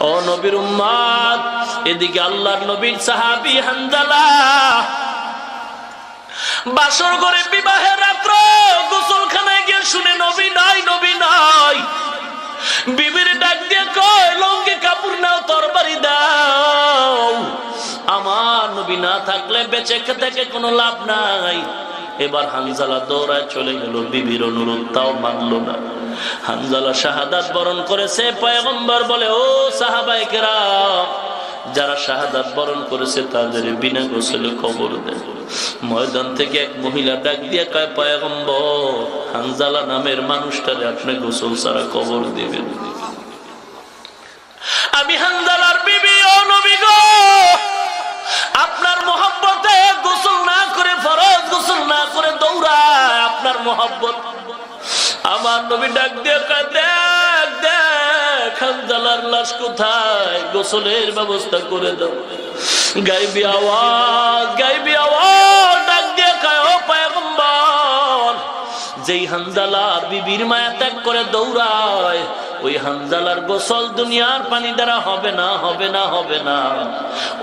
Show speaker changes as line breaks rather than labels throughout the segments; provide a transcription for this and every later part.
ও নবীর উম্মত, এদিকে আল্লাহর নবীর সাহাবী হানজালা বাসর ঘরে বিবাহের রাত্র গোসলখানায় গিয়ে শুনে নবী নাই, নবী নাই। বিবির ডাক দিয়ে কয়, লঙ্গি কাপড় নাও, তরবারি দাও, আমার নবী না থাকলে বেঁচে থেকে কোনো লাভ নাই। এবার হানজালা দৌড়ায় চলে গেল, বিবির অনুরোধ তাও মানলো না। হানজালা শাহাদাত বরণ করেছে। পয়গম্বর বলে, ও সাহাবায়ে কেরাম, যারা শাহাদাত বরণ করেছে তাদের বিনা গোসলে কবর দেন। ময়দান থেকে এক মহিলা ডাক দিয়ে কয়, পয়গম্বর, হানজালা নামের মানুষটারে আপনি গোসল ছাড়া কবর দিবেন? আমি হানজালার বিবি, ও নবী গো, আপনার মহব্বতে গোসল না করে, ফরজ গোসল না করে দৌড়ায় আপনার মহব্বত। আমার নবী ডাক দিয়ে কয়, দেখ দেখ হানজালার লাশ কোথায়, গোসলের ব্যবস্থা করে দাও। গাইবি আওয়াজ ডাক দিয়ে কয়, ও পয়গম্বর, যেই হানজালা বিবির মায়া ত্যাগ করে দৌড়ায়, ওই হানজালার গোসল দুনিয়ার পানি দ্বারা হবে না, হবে না, হবে না।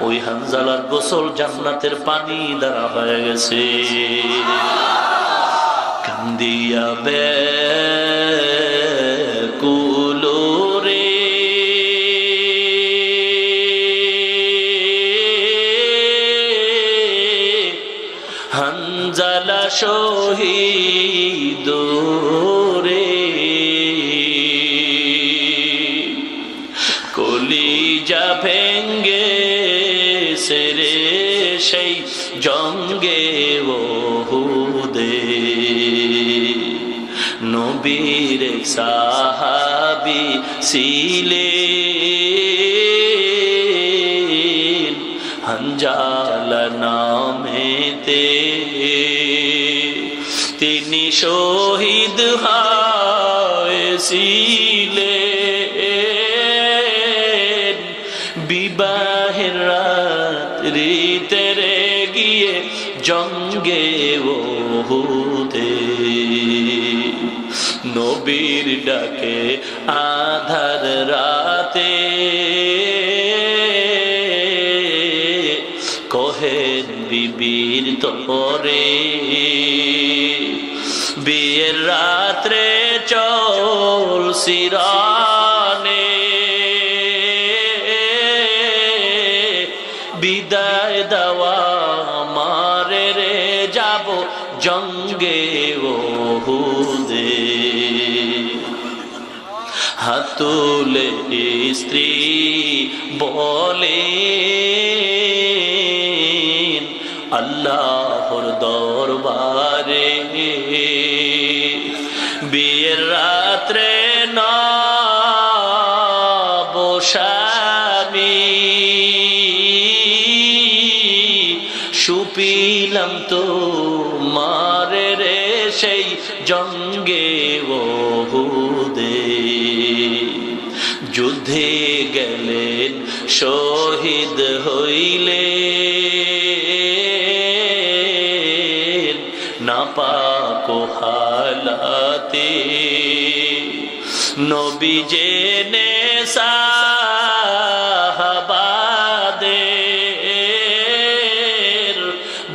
ওই হানজালার গোসল জান্নাতের পানি দ্বারা হয়ে গেছে। কান্দিয়া বেকুলো রে হানজালা শহীদ রে, কলিজা ভেঙ্গে সেরে সেই জঙ্গে ওহুদে। নবীর সাহাবী ছিলেন হানজালা নামেতে, তিনি শহীদ হয়েছিলেন বিবাহের রাত্রিতে রে গিয়ে জঙ্গে ওহুদে। নবীর ডাকে আধার রাতে কহেন বিবির তরে, বিয়ের রাত্রে চল সিরানে, বিদায় দেওয়া মারে রে যাব জঙ্গে ওহুদে। হাত তুলে স্ত্রী বলে, আল্লাহর দরবারে বিয়ের রাত্রে না বসামি, সুপিলাম তো মারে রে সেই জঙ্গে ওহুদে। যুদ্ধে গেলেন শহীদ হইলে, নাপাক হালাতে, নবী জেনে সাহাবাদের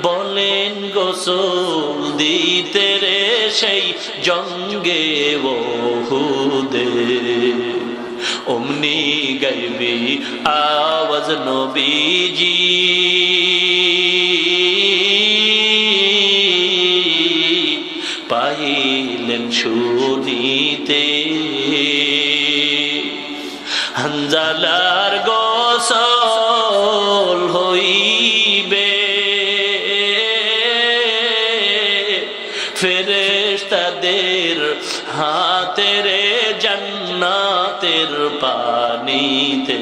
বলেন গোসল দিতে রে সেই জঙ্গে ওহুদে। অমনি গাইবি আওয়াজ নবীজি পাইলেন শুনিতে, হানজালার গোসল হইবে, ফেরেশতাদের হাতে রে জান্নাতের পানিতে।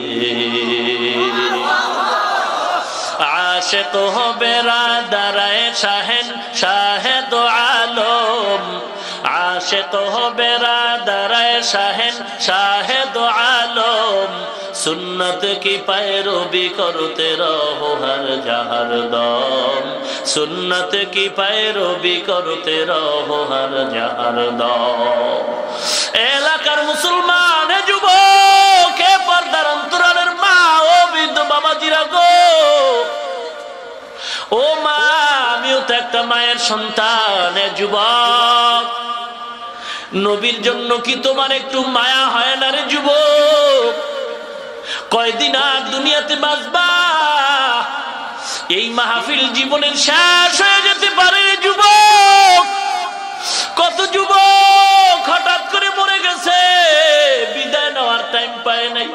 আশিক হবে রাদারায়ে শাহেন শাহেদ আলম, আশিক হবে রাদারায়ে শাহেন শাহেদ আলম, সুন্নত की पैरवी करते रहो हर जहर दम, सुन्नत की पैरवी करते रहो हर जहर दम। এলাকার মুসলমান যুবক, পর্দার অন্তরালে একটা মায়ের সন্তান। এ যুবক, নবীর জন্য কি তোমার একটু মায়া হয় না রে যুবক? কয়দিন আর দুনিয়াতে বাঁচবা? এই মাহফিল জীবনের শেষ হয়ে যেতে পারে রে যুবক। কত যুবক হঠাৎ করে মরে গেছে, বিদায় নেওয়ার টাইম পায় নাই।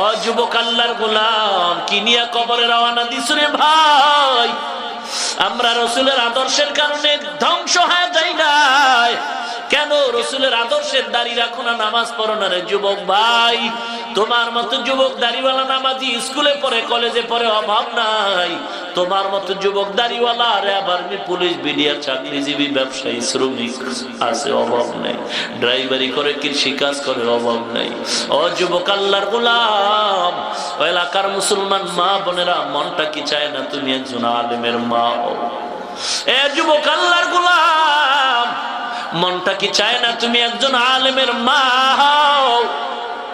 ও যুবক, আল্লাহর গোলাম, কি নিয়ে কবরে রওনা দিছ রে ভাই? আমরা রসুলের আদর্শের কারণে ধ্বংস হয়ে যাই নাই কেন? রসুলের আদর্শের দাড়ি রাখো না, নামাজ পড়ো না রে যুবক ভাই। তোমার মতো যুবক দাড়িওয়ালা নামাজি স্কুলে পড়ে, কলেজে পড়ে, অভাব নাই। তোমার মতো যুবক দাড়িওয়ালা র্যাব, পুলিশ, বিডিআর, চাকরিজীবী, ব্যবসায়ী, শ্রমিক আছে, অভাব নেই। ড্রাইভারি করে, কৃষি কাজ করে, অভাব নেই। ও যুবক, আল্লাহর গোলাম, ও এলাকার মুসলমান মা বোনেরা, মনটা কি চায় না তুমি একজন আলেমের মা হও? এ যুবক, আল্লাহর গোলাম, মনটা কি চায় না তুমি একজন আলেমের মা হও?